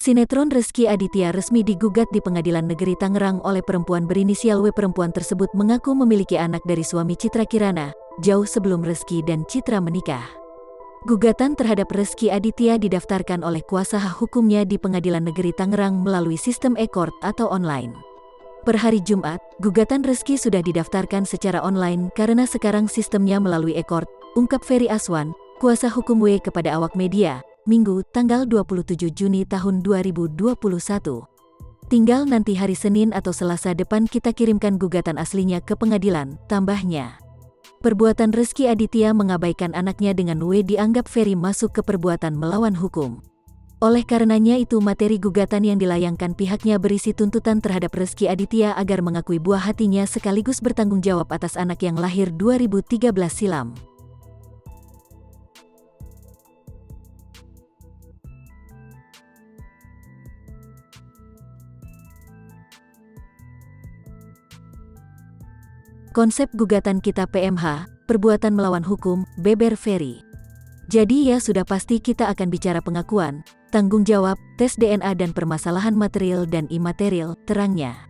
Sinetron Rezky Aditya resmi digugat di Pengadilan Negeri Tangerang oleh perempuan berinisial W. Perempuan tersebut mengaku memiliki anak dari suami Citra Kirana, jauh sebelum Rezky dan Citra menikah. Gugatan terhadap Rezky Aditya didaftarkan oleh kuasa hukumnya di Pengadilan Negeri Tangerang melalui sistem e-court atau online. Per hari Jumat, gugatan Rezky sudah didaftarkan secara online karena sekarang sistemnya melalui e-court, ungkap Ferry Aswan, kuasa hukum W kepada awak media, Minggu, tanggal 27 Juni tahun 2021. Tinggal nanti hari Senin atau Selasa depan kita kirimkan gugatan aslinya ke pengadilan, tambahnya. Perbuatan Rezky Aditya mengabaikan anaknya dengan W dianggap Ferry masuk ke perbuatan melawan hukum. Oleh karenanya itu materi gugatan yang dilayangkan pihaknya berisi tuntutan terhadap Rezky Aditya agar mengakui buah hatinya sekaligus bertanggung jawab atas anak yang lahir 2013 silam. Konsep gugatan kita PMH, perbuatan melawan hukum, beber Ferry. Jadi ya sudah pasti kita akan bicara pengakuan, tanggung jawab, tes DNA dan permasalahan material dan imaterial, terangnya.